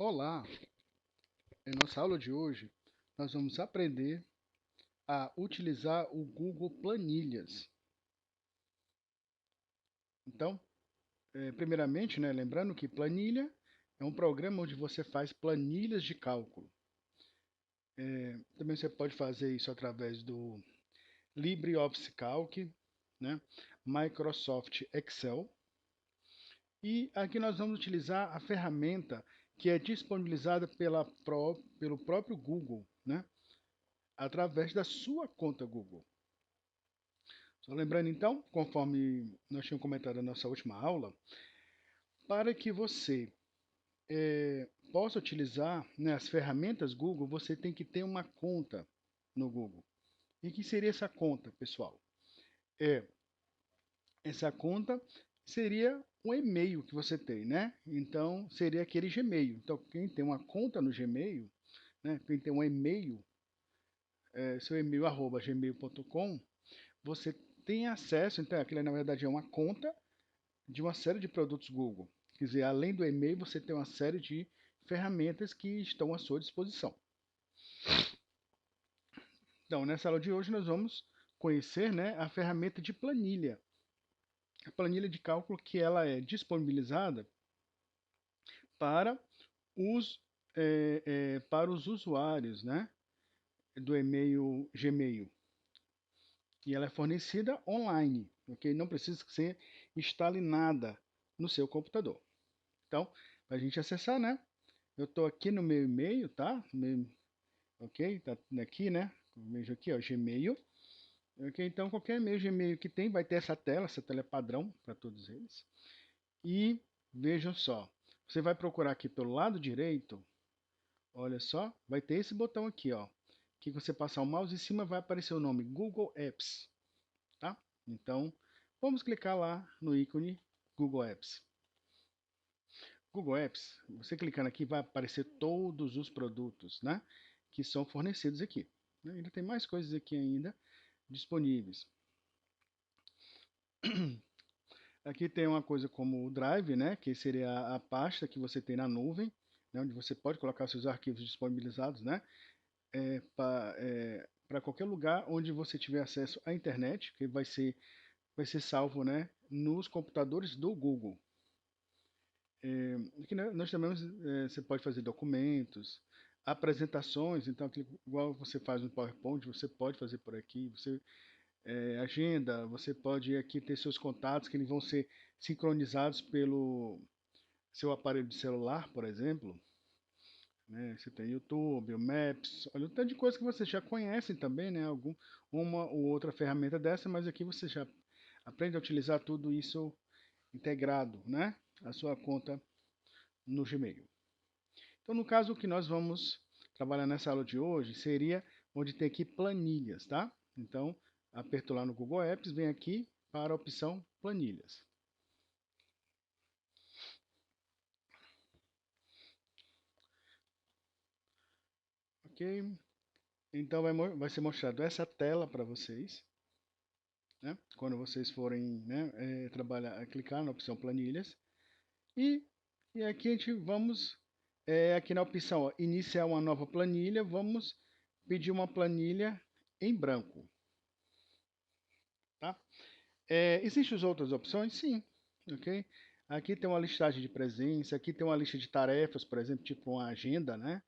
Olá! Em nossa aula de hoje, nós vamos aprender a utilizar o Google Planilhas. Então, primeiramente, lembrando que planilha é um programa onde você faz planilhas de cálculo. Também você pode fazer isso através do LibreOffice Calc, né? Microsoft Excel. E aqui nós vamos utilizar a ferramenta que é disponibilizada pelo próprio Google, né? Através da sua conta Google. Só lembrando então, conforme nós tínhamos comentado na nossa última aula, para que você possa utilizar, né, as ferramentas Google, você tem que ter uma conta no Google. E o que seria essa conta, pessoal? Essa conta seria um e-mail que você tem, né? Então, seria aquele Gmail. Então, quem tem uma conta no Gmail, né, quem tem um e-mail, seu e-mail @gmail.com, você tem acesso, então aquilo na verdade é uma conta de uma série de produtos Google. Quer dizer, além do e-mail, você tem uma série de ferramentas que estão à sua disposição. Então, nessa aula de hoje, nós vamos conhecer, né, a ferramenta de planilha. A planilha de cálculo que ela é disponibilizada para para os usuários, né, do e-mail Gmail. E ela é fornecida online, ok? Não precisa que você instale nada no seu computador. Então, para a gente acessar, né? Eu estou aqui no meu e-mail, tá? Ok? Tá aqui, né? Vejo aqui, ó, Gmail. Ok? Então, qualquer e-mail Gmail que tem vai ter essa tela é padrão para todos eles. E vejam só, você vai procurar aqui pelo lado direito, olha só, vai ter esse botão aqui, ó. Que você passar o mouse em cima vai aparecer o nome Google Apps, tá? Então, vamos clicar lá no ícone Google Apps. Google Apps, você clicando aqui vai aparecer todos os produtos, né, que são fornecidos aqui. Ainda tem mais coisas aqui ainda disponíveis. Aqui tem uma coisa como o Drive, né, que seria a pasta que você tem na nuvem, né, onde você pode colocar seus arquivos disponibilizados, né, para qualquer lugar onde você tiver acesso à internet, que vai ser salvo, né, nos computadores do Google. Aqui nós também você pode fazer documentos, apresentações, então igual você faz no PowerPoint, você pode fazer por aqui, você agenda, você pode aqui ter seus contatos que eles vão ser sincronizados pelo seu aparelho de celular, por exemplo. Né? Você tem YouTube, o Maps, olha o tanto de coisa que você já conhece também, né? Uma ou outra ferramenta dessa, mas aqui você já aprende a utilizar tudo isso integrado, né? A sua conta no Gmail. Então, no caso, o que nós vamos trabalhar nessa aula de hoje seria onde tem aqui planilhas, tá? Então, aperto lá no Google Apps, vem aqui para a opção planilhas. Ok? Então, vai ser mostrado essa tela para vocês, né? Quando vocês forem, né, clicar na opção planilhas. E, e aqui a gente vamos, aqui na opção ó, iniciar uma nova planilha, vamos pedir uma planilha em branco, tá? Existem as outras opções? Sim, ok? Aqui tem uma listagem de presença, aqui tem uma lista de tarefas, por exemplo, tipo uma agenda, né?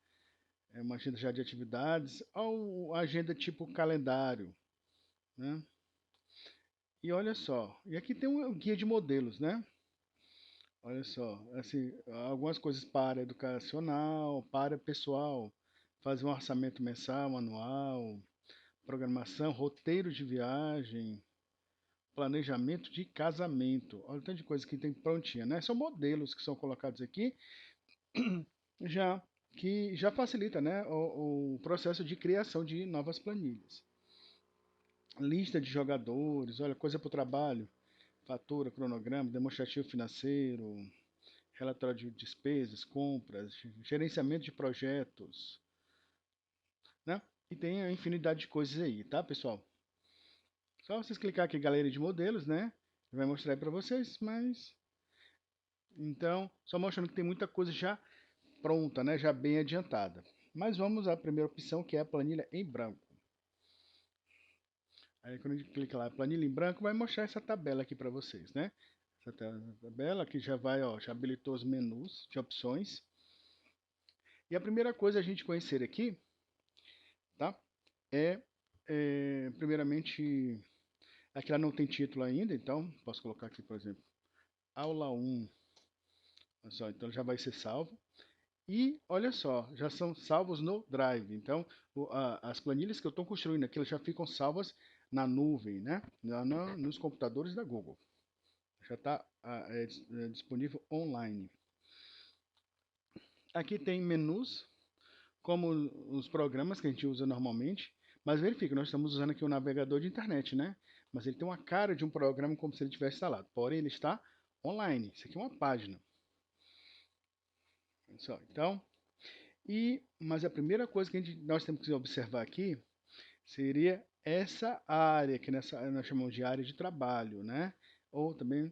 Uma agenda já de atividades, ou agenda tipo calendário, né? E olha só, e aqui tem um guia de modelos, né? Olha só, assim, algumas coisas para área educacional, para área pessoal, fazer um orçamento mensal, anual, programação, roteiro de viagem, planejamento de casamento. Olha o tanto de coisa que tem prontinha, né? São modelos que são colocados aqui já que já facilita, né, o processo de criação de novas planilhas. Lista de jogadores, olha, coisa para o trabalho, fatura, cronograma, demonstrativo financeiro, relatório de despesas, compras, gerenciamento de projetos, né? E tem a infinidade de coisas aí, tá, pessoal? Só vocês clicar aqui em galeria de modelos, né? Vai mostrar aí para vocês, mas então, só mostrando que tem muita coisa já pronta, né, já bem adiantada. Mas vamos à primeira opção, que é a planilha em branco. Aí quando a gente clica lá, planilha em branco, vai mostrar essa tabela aqui para vocês, né? Essa tabela que já vai, ó, já habilitou os menus de opções. E a primeira coisa a gente conhecer aqui, tá? Primeiramente, aqui ela não tem título ainda, então posso colocar aqui, por exemplo, aula 1. Olha só, então já vai ser salvo. E olha só, já são salvos no Drive. Então, as planilhas que eu estou construindo aqui, elas já ficam salvas na nuvem, né? Nos computadores da Google. Já está disponível online. Aqui tem menus, como os programas que a gente usa normalmente. Mas verifique, nós estamos usando aqui o navegador de internet, né? Mas ele tem uma cara de um programa como se ele tivesse instalado. Porém, ele está online. Isso aqui é uma página. Olha só, então, mas a primeira coisa que nós temos que observar aqui seria essa área, que nós chamamos de área de trabalho, né? Ou também,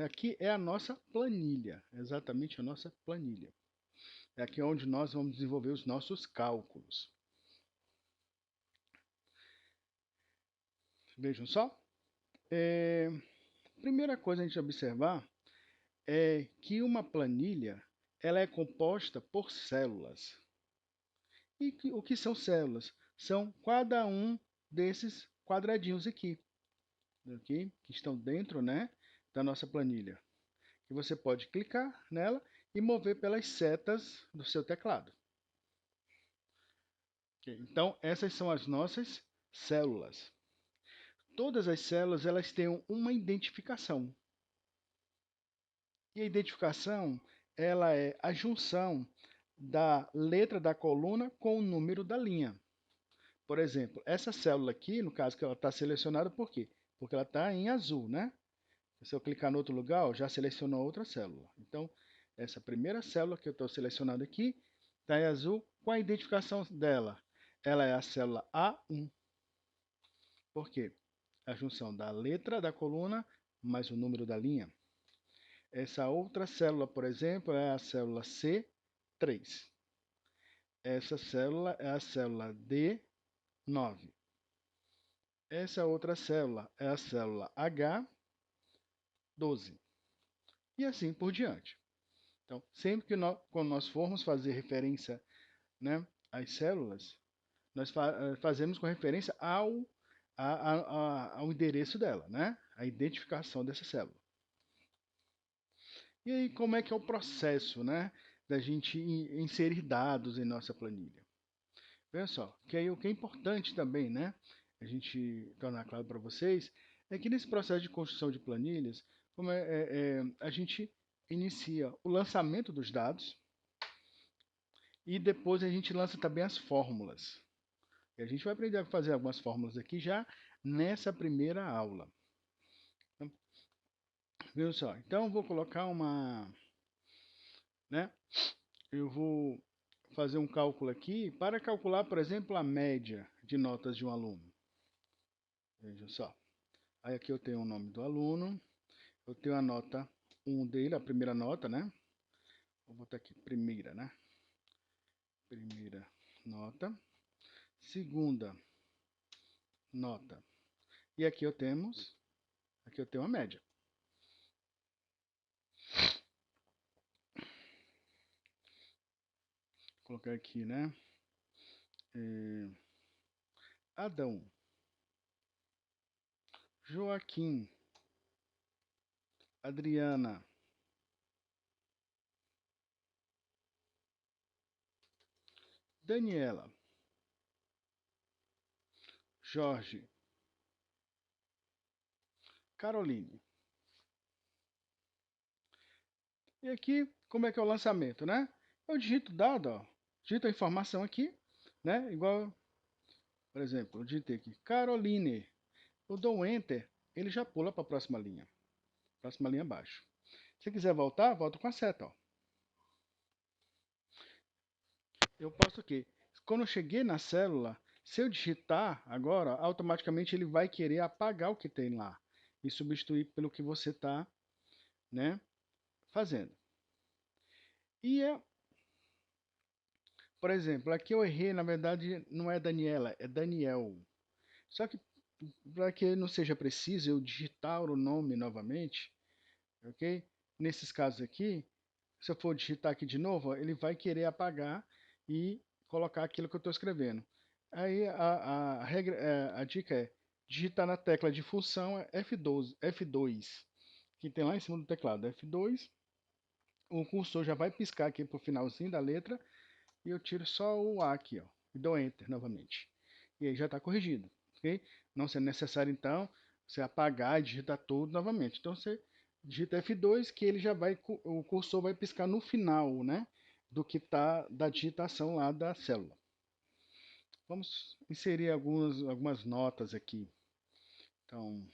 aqui é a nossa planilha, exatamente a nossa planilha. É aqui onde nós vamos desenvolver os nossos cálculos. Vejam só. Primeira coisa a gente observar é que uma planilha ela é composta por células. E o que são células? São cada um desses quadradinhos aqui, okay? Que estão dentro, né, da nossa planilha. E você pode clicar nela e mover pelas setas do seu teclado. Okay? Então, essas são as nossas células. Todas as células elas têm uma identificação. E a identificação ela é a junção da letra da coluna com o número da linha. Por exemplo, essa célula aqui, no caso que ela está selecionada, por quê? Porque ela está em azul, né? Se eu clicar no outro lugar, já selecionou outra célula. Então, essa primeira célula que eu estou selecionando aqui está em azul. Qual a identificação dela? Ela é a célula A1. Por quê? A junção da letra da coluna mais o número da linha. Essa outra célula, por exemplo, é a célula C3. Essa célula é a célula D9. Essa outra célula é a célula H12. E assim por diante. Então, sempre que quando nós formos fazer referência, né, às células, nós fazemos com referência ao endereço dela, né, a identificação dessa célula. E aí, como é que é o processo, né, da gente inserir dados em nossa planilha? Veja só, que aí o que é importante também, né, a gente tornar claro para vocês, é que nesse processo de construção de planilhas, a gente inicia o lançamento dos dados e depois a gente lança também as fórmulas. E a gente vai aprender a fazer algumas fórmulas aqui já nessa primeira aula. Então, viu só? Então eu vou colocar né? Eu vou fazer um cálculo aqui para calcular, por exemplo, a média de notas de um aluno. Veja só. Aí aqui eu tenho o nome do aluno, eu tenho a nota 1 dele, a primeira nota, né? Vou botar aqui, primeira, né? Primeira nota. Segunda nota. E aqui eu tenho a média. Vou colocar aqui, né? Adão, Joaquim, Adriana, Daniela, Jorge, Caroline. E aqui, como é que é o lançamento, né? Eu digito o dado, ó, digito a informação aqui, né? Igual, por exemplo, eu digitei aqui, Caroline. Eu dou um Enter, ele já pula para a próxima linha abaixo. Se quiser voltar, volta com a seta, ó. Eu posso aqui, quando eu cheguei na célula, se eu digitar agora, automaticamente ele vai querer apagar o que tem lá e substituir pelo que você está, né, fazendo. E Por exemplo, aqui eu errei, na verdade não é Daniela, é Daniel. Só que para que não seja preciso eu digitar o nome novamente, ok? Nesses casos aqui, se eu for digitar aqui de novo, ó, ele vai querer apagar e colocar aquilo que eu estou escrevendo. Aí a regra, a dica é digitar na tecla de função F2, que tem lá em cima do teclado, F2. O cursor já vai piscar aqui para o finalzinho da letra e eu tiro só o A aqui, ó, e dou Enter novamente. E aí já está corrigido, ok? Não sendo necessário, então, você apagar e digitar tudo novamente. Então, você digita F2 que ele já vai, o cursor vai piscar no final, né, do que está da digitação lá da célula. Vamos inserir algumas notas aqui. Então,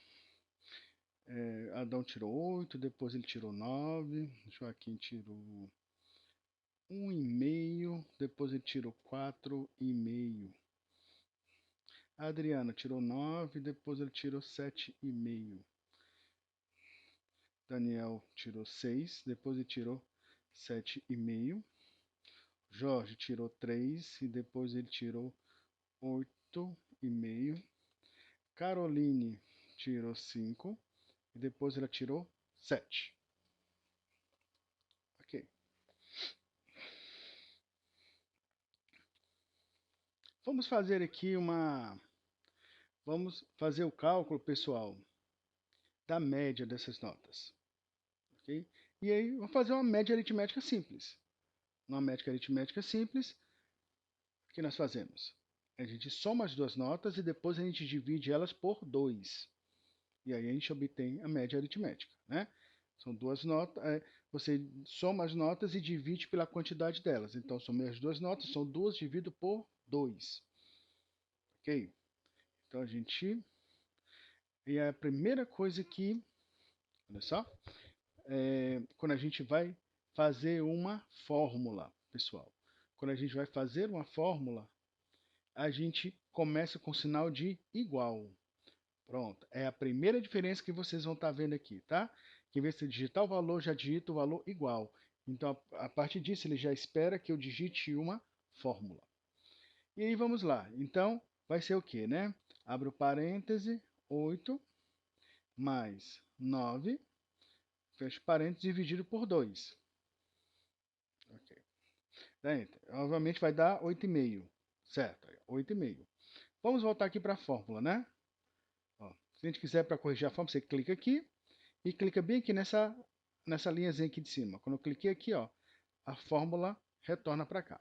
Adão tirou 8, depois ele tirou 9, Joaquim tirou 1,5, depois ele tirou 4,5. Adriano tirou 9, depois ele tirou 7,5. Daniel tirou 6, depois ele tirou 7,5. Jorge tirou 3 e depois ele tirou 8,5. Caroline tirou 5 e depois ela tirou 7. Ok. Vamos fazer aqui Vamos fazer o cálculo, pessoal, da média dessas notas. Ok? E aí, vamos fazer uma média aritmética simples. Uma média aritmética simples, o que nós fazemos? A gente soma as duas notas e depois a gente divide elas por 2. E aí a gente obtém a média aritmética, né? São duas notas, você soma as notas e divide pela quantidade delas. Então, somei as duas notas, são 2 dividido por 2. Ok? Então, a gente... E a primeira coisa que... Olha só. Quando a gente vai fazer uma fórmula, pessoal. Quando a gente vai fazer uma fórmula, a gente começa com o sinal de igual. Pronto, é a primeira diferença que vocês vão estar vendo aqui, tá? Que em vez de digitar o valor, já digita o valor igual. Então, a partir disso, ele já espera que eu digite uma fórmula. E aí, vamos lá. Então, vai ser o quê, né? Abro parêntese, 8 mais 9, fecho parênteses, dividido por 2. Ok. Obviamente vai dar 8,5, certo? 8,5. Vamos voltar aqui para a fórmula, né? Ó, se a gente quiser para corrigir a fórmula, você clica aqui e clica bem aqui nessa linhazinha aqui de cima. Quando eu cliquei aqui, ó, a fórmula retorna para cá.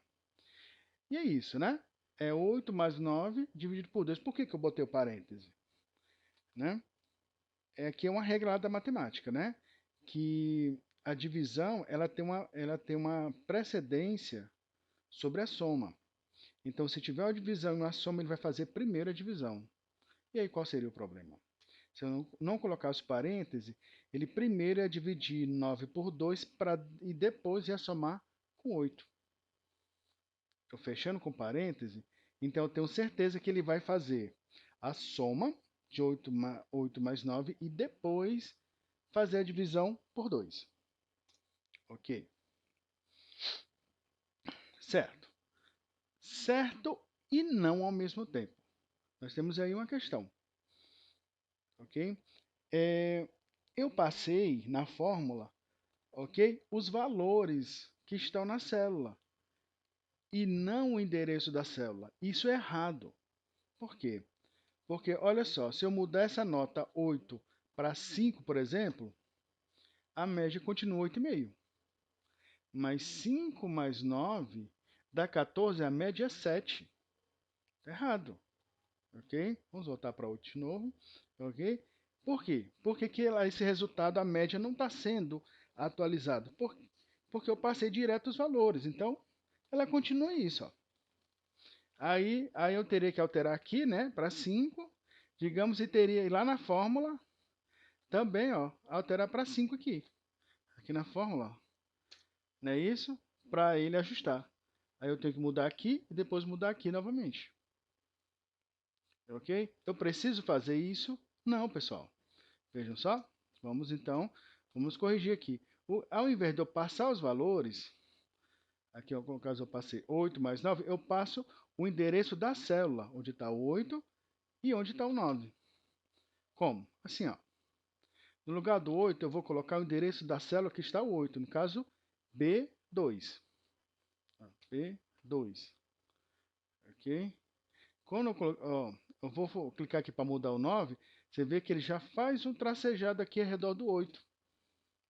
E é isso, né? É 8 mais 9 dividido por 2. Por que eu botei o parêntese? Né? Aqui é uma regra lá da matemática, né? Que a divisão ela tem uma precedência sobre a soma. Então, se tiver uma divisão e uma soma, ele vai fazer primeiro a divisão. E aí, qual seria o problema? Se eu não colocasse parêntese, ele primeiro ia dividir 9 por 2 e depois ia somar com 8. Estou fechando com parêntese, então eu tenho certeza que ele vai fazer a soma de 8 mais 9 e depois fazer a divisão por 2. Ok? Certo. Certo e não ao mesmo tempo. Nós temos aí uma questão. Ok? Eu passei na fórmula, ok, os valores que estão na célula e não o endereço da célula. Isso é errado. Por quê? Porque, olha só, se eu mudar essa nota 8 para 5, por exemplo, a média continua 8,5. Mas 5 mais 9 dá 14, a média é 7. Está errado. Ok? Vamos voltar para 8 de novo. Ok? Por quê? Porque esse resultado, a média, não está sendo atualizado. Porque eu passei direto os valores. Então, ela continua isso. Ó. Aí eu teria que alterar aqui, né, para 5. Digamos, e teria ir lá na fórmula também, ó, alterar para 5 aqui. Aqui na fórmula, ó. Não é isso? Para ele ajustar. Aí eu tenho que mudar aqui e depois mudar aqui novamente. Ok? Eu preciso fazer isso? Não, pessoal. Vejam só. Vamos então, vamos corrigir aqui. Ao invés de eu passar os valores, aqui no caso eu passei 8 mais 9, eu passo o endereço da célula, onde está o 8 e onde está o 9. Como? Assim, ó. No lugar do 8, eu vou colocar o endereço da célula que está o 8, no caso, B2. B2. Ok? Quando eu vou clicar aqui para mudar o 9, você vê que ele já faz um tracejado aqui ao redor do 8.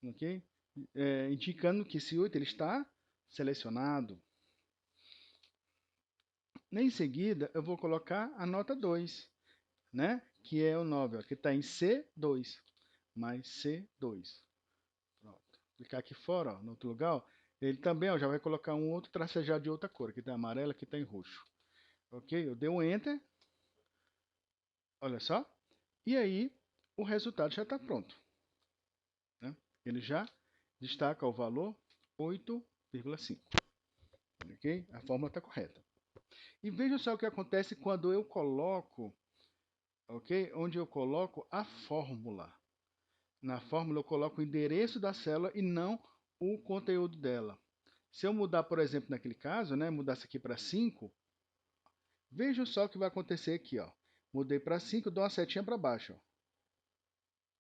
Ok? Indicando que esse 8 ele está selecionado. Em seguida, eu vou colocar a nota 2, né? Que é o 9, ó, que está em C2, mais C2. Pronto. Clicar aqui fora, ó, no outro lugar, ó, ele também ó, já vai colocar um outro tracejado de outra cor, que está amarelo, aqui está em roxo. Ok? Eu dei um Enter, olha só, e aí o resultado já está pronto. Né? Ele já destaca o valor 8,5. Ok? A fórmula está correta. E veja só o que acontece quando eu coloco, ok? Onde eu coloco a fórmula. Na fórmula eu coloco o endereço da célula e não o conteúdo dela. Se eu mudar, por exemplo, naquele caso, né, mudar isso aqui para 5, veja só o que vai acontecer aqui, ó. Mudei para 5, dou uma setinha para baixo, ó.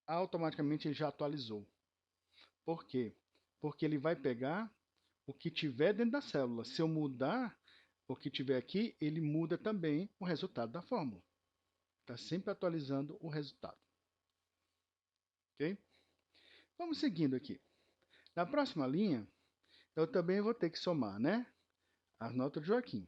Automaticamente ele já atualizou. Por quê? Porque ele vai pegar o que tiver dentro da célula. Se eu mudar o que tiver aqui, ele muda também o resultado da fórmula. Está sempre atualizando o resultado. Ok? Vamos seguindo aqui. Na próxima linha, eu também vou ter que somar, né? As notas do Joaquim.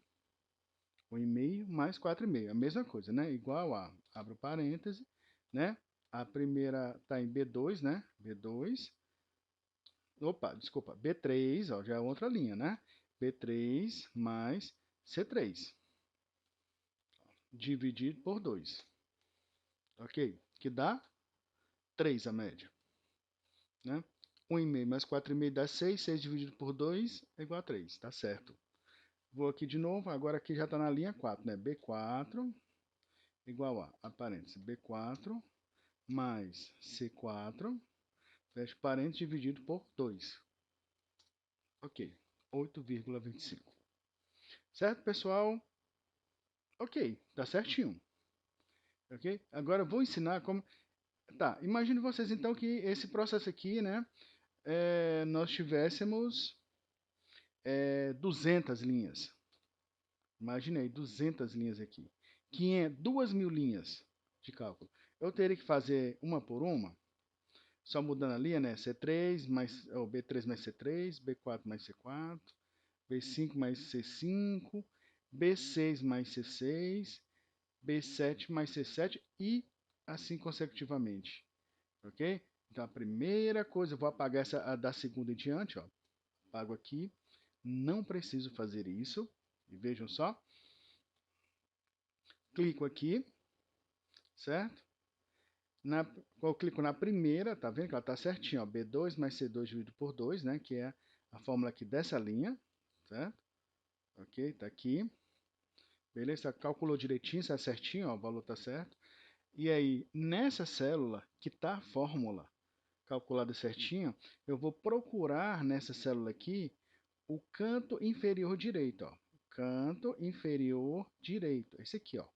1,5 mais 4,5. A mesma coisa, né? Igual a, abro parêntese, né? A primeira está em B2, né? B2. Opa, desculpa. B3, ó, já é outra linha, né? B3 mais C3. Dividido por 2. Ok? Que dá 3 a média. Né? 1,5 mais 4,5 dá 6. 6 dividido por 2 é igual a 3. Tá certo. Vou aqui de novo. Agora aqui já está na linha 4, né? B4 igual a parênteses. B4 mais C4, fecha parênteses, dividido por 2. Ok. 8,25. Certo, pessoal? Ok. Tá certinho. Ok? Agora eu vou ensinar como... Tá, imagine vocês então que esse processo aqui, né? Nós tivéssemos 200 linhas. Imagine aí, 200 linhas aqui. 2.000 linhas de cálculo. Eu teria que fazer uma por uma, só mudando a linha, né? C3 mais, B3 mais C3, B4 mais C4, B5 mais C5, B6 mais C6, B7 mais C7 e assim consecutivamente. Ok? Então a primeira coisa, eu vou apagar essa a da segunda em diante, ó. Apago aqui. Não preciso fazer isso. E vejam só. Clico aqui, certo? Eu clico na primeira, tá vendo que ela tá certinho, ó, B2 mais C2 dividido por 2, né? Que é a fórmula aqui dessa linha, certo? Ok, tá aqui. Beleza? Calculou direitinho, está certinho, ó, o valor tá certo. E aí, nessa célula que tá a fórmula calculada certinho, eu vou procurar nessa célula aqui o canto inferior direito, ó. Canto inferior direito. Esse aqui, ó.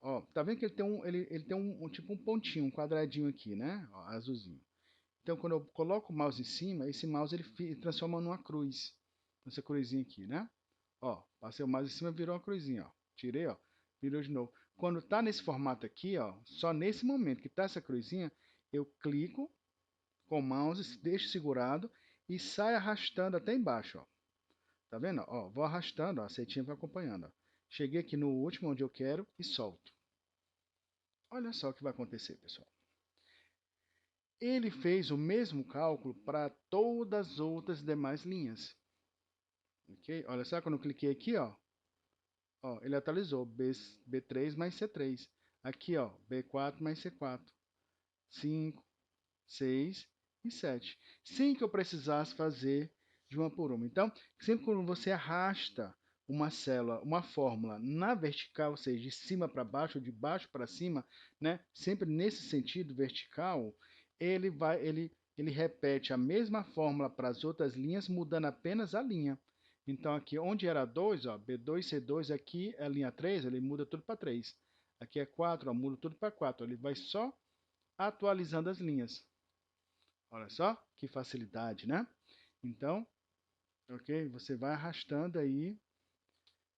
Ó, tá vendo que ele tem tipo um pontinho, um quadradinho aqui, né? Ó, azulzinho. Então, quando eu coloco o mouse em cima, esse mouse ele transforma numa cruz. Essa cruzinha aqui, né? Ó, passei o mouse em cima, virou uma cruzinha, ó. Tirei, ó, virou de novo. Quando tá nesse formato aqui, ó, só nesse momento que tá essa cruzinha, eu clico com o mouse, deixo segurado e saio arrastando até embaixo, ó. Tá vendo? Ó, vou arrastando, ó, a setinha vai acompanhando, ó. Cheguei aqui no último onde eu quero e solto. Olha só o que vai acontecer, pessoal. Ele fez o mesmo cálculo para todas as outras demais linhas. Ok? Olha só, quando eu cliquei aqui, ó, ele atualizou B3 mais C3. Aqui, ó, B4 mais C4. 5, 6 e 7. Sem que eu precisasse fazer de uma por uma. Então, sempre quando você arrasta uma célula, uma fórmula na vertical, ou seja, de cima para baixo, ou de baixo para cima, né? Sempre nesse sentido vertical, ele repete a mesma fórmula para as outras linhas, mudando apenas a linha. Então aqui onde era 2, ó, B2, C2, aqui é a linha 3, ele muda tudo para 3. Aqui é 4, ó, muda tudo para 4. Ele vai só atualizando as linhas. Olha só que facilidade, né? Então, ok? Você vai arrastando aí,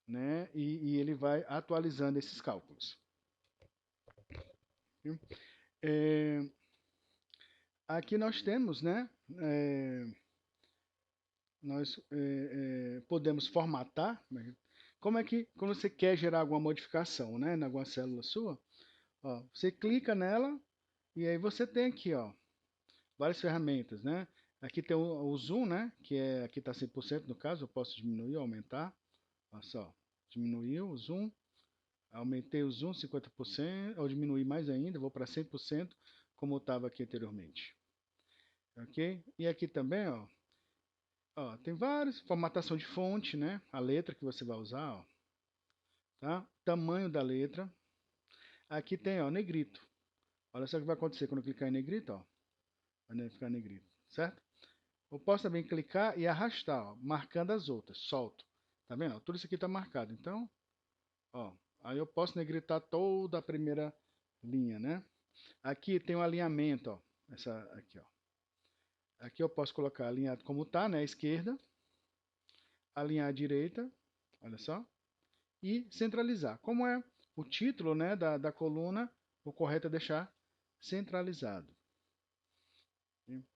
né? E ele vai atualizando esses cálculos. É, aqui nós temos, né? Nós podemos formatar. Como é que, quando você quer gerar alguma modificação, né? Em alguma célula sua, ó, você clica nela e aí você tem aqui, ó, várias ferramentas, né? Aqui tem o zoom, né? Que é, aqui está 100% no caso, eu posso diminuir ou aumentar. Olha só, diminuiu o zoom, aumentei o zoom 50%, ou diminuir mais ainda, vou para 100%, como estava aqui anteriormente. Ok? E aqui também, ó, tem várias, formatação de fonte, né? A letra que você vai usar, ó, tá? Tamanho da letra. Aqui tem, ó, negrito. Olha só o que vai acontecer quando eu clicar em negrito, ó. Vai ficar negrito, certo? Eu posso também clicar e arrastar, ó, marcando as outras. Solto. Tá vendo? Tudo isso aqui está marcado. Então, ó, aí eu posso negritar toda a primeira linha, né? Aqui tem um alinhamento, ó. Essa aqui, ó. Aqui eu posso colocar alinhado como está, né? À esquerda. Alinhar à direita. Olha só. E centralizar. Como é o título, né, da coluna, o correto é deixar centralizado.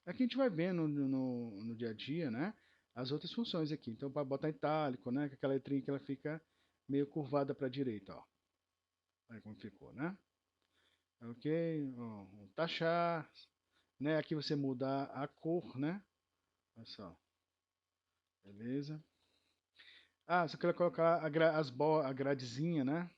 Aqui a gente vai vendo no dia a dia, né, as outras funções aqui. Então, para botar itálico, né, com aquela letrinha que ela fica meio curvada para a direita, ó. Aí como ficou, né? Ok, ó, taxar, né? Aqui você muda a cor, né? Olha só, beleza. Ah, você quer colocar a gradezinha, né?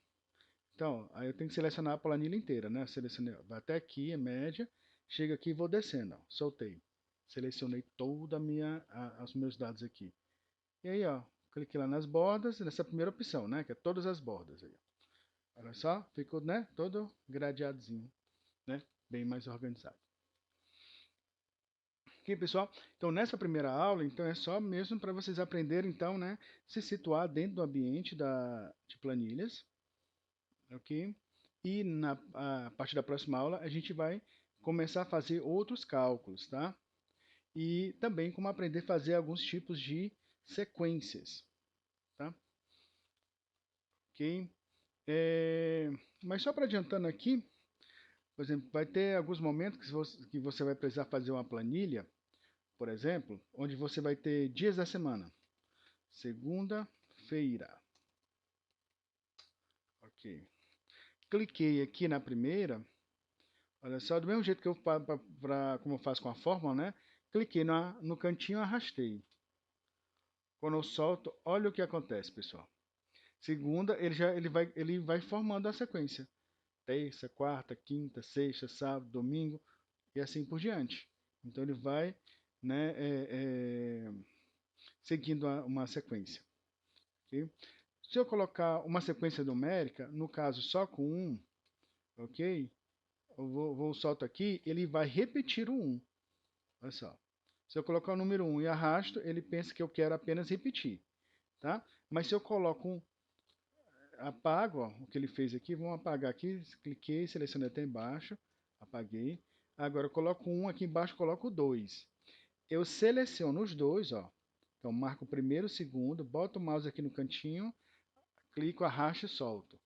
Então, aí eu tenho que selecionar a planilha inteira, né? Selecionei, vai até aqui, a média, chega aqui e vou descendo, ó. Soltei. Selecionei toda os meus dados aqui. E aí, ó, cliquei lá nas bordas, nessa primeira opção, né? Que é todas as bordas aí. Olha só, ficou, né? Todo gradeadozinho, né? Bem mais organizado. Ok, pessoal? Então, nessa primeira aula, então é só mesmo para vocês aprenderem, então, né? Se situar dentro do ambiente de planilhas, ok? E a partir da próxima aula a gente vai começar a fazer outros cálculos, tá? E também como aprender a fazer alguns tipos de sequências, tá? Ok? Mas só para adiantando aqui, por exemplo, vai ter alguns momentos que você vai precisar fazer uma planilha, por exemplo, onde você vai ter dias da semana. Segunda-feira. Ok. Cliquei aqui na primeira. Olha só, do mesmo jeito que como eu faço com a fórmula, né? Cliquei no cantinho e arrastei. Quando eu solto, olha o que acontece, pessoal. Segunda, ele vai formando a sequência. Terça, quarta, quinta, sexta, sábado, domingo e assim por diante. Então ele vai, né, seguindo uma sequência. Okay? Se eu colocar uma sequência numérica, no caso só com 1, ok? Eu vou solto aqui, ele vai repetir o 1. Olha só. Se eu colocar o número 1 e arrasto, ele pensa que eu quero apenas repetir, tá? Mas se eu coloco apago, ó, o que ele fez aqui, vamos apagar aqui, cliquei, selecionei até embaixo, apaguei. Agora eu coloco 1 aqui embaixo, coloco 2. Eu seleciono os dois, ó. Então marco o primeiro, o segundo, boto o mouse aqui no cantinho, clico, arrasto e solto.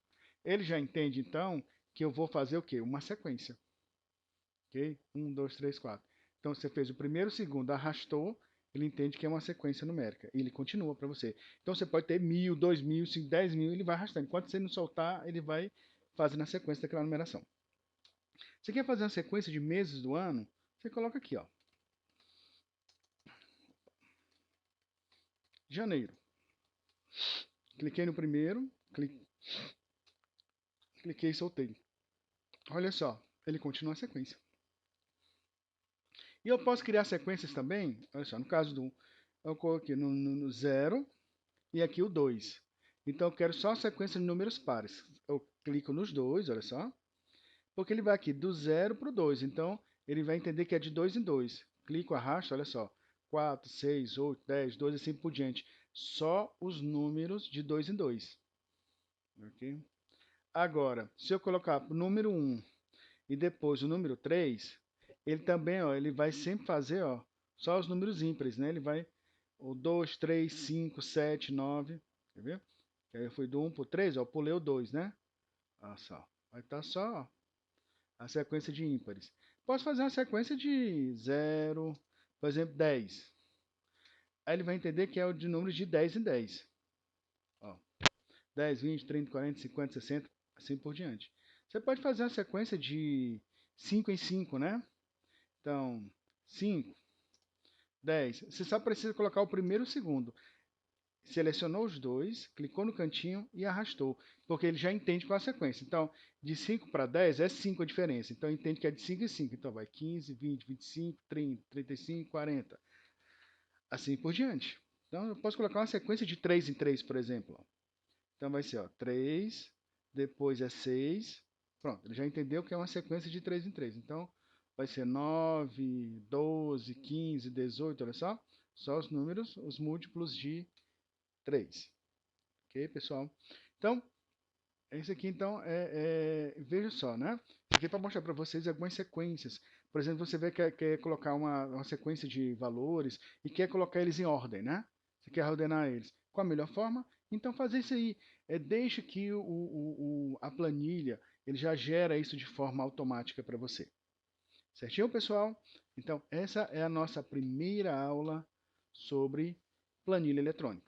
Ele já entende então que eu vou fazer o quê? Uma sequência. Ok? 1, 2, 3, 4. Então você fez o primeiro, o segundo, arrastou, ele entende que é uma sequência numérica. E ele continua para você. Então você pode ter 1000, 2000, 10.000, ele vai arrastando. Enquanto você não soltar, ele vai fazendo a sequência daquela numeração. Você quer fazer uma sequência de meses do ano? Você coloca aqui, ó. Janeiro. Cliquei no primeiro, cliquei e soltei. Olha só, ele continua a sequência. E eu posso criar sequências também, olha só, no caso do, eu coloquei no 0 e aqui o 2. Então eu quero só a sequência de números pares. Eu clico nos dois, olha só, porque ele vai aqui do 0 para o 2. Então ele vai entender que é de 2 em 2. Clico, arrasto, olha só, 4, 6, 8, 10, 12, assim por diante. só os números de 2 em 2. Ok? Agora, se eu colocar o número 1 e depois o número 3, ele também, ó, ele vai sempre fazer, ó, só os números ímpares, né? Ele vai o 2, 3, 5, 7, 9, quer ver? Que aí foi do 1 para o 3, ó, eu pulei o 2, né? Olha só, vai estar só ó, a sequência de ímpares. Posso fazer uma sequência de 0, por exemplo, 10. Aí ele vai entender que é o de números de 10 em 10. Ó, 10, 20, 30, 40, 50, 60, assim por diante. Você pode fazer uma sequência de 5 em 5, né? Então, 5, 10. Você só precisa colocar o primeiro e o segundo. Selecionou os dois, clicou no cantinho e arrastou, porque ele já entende qual é a sequência. Então, de 5 para 10 é 5 a diferença. Então, entende que é de 5 em 5. Então, vai 15, 20, 25, 30, 35, 40. Assim por diante. Então, eu posso colocar uma sequência de 3 em 3, por exemplo. Então, vai ser ó, 3, depois é 6. Pronto, ele já entendeu que é uma sequência de 3 em 3. Então, vai ser 9, 12, 15, 18, olha só. Só os números, os múltiplos de 3. Ok, pessoal? Então, esse aqui então veja só, né? Isso aqui é para mostrar para vocês algumas sequências. Por exemplo, você vê que quer colocar uma sequência de valores e quer colocar eles em ordem, né? Você quer ordenar eles. Qual a melhor forma? Então, fazer isso aí. Deixe que a planilha ele já gera isso de forma automática para você. Certinho, pessoal? Então, essa é a nossa primeira aula sobre planilha eletrônica.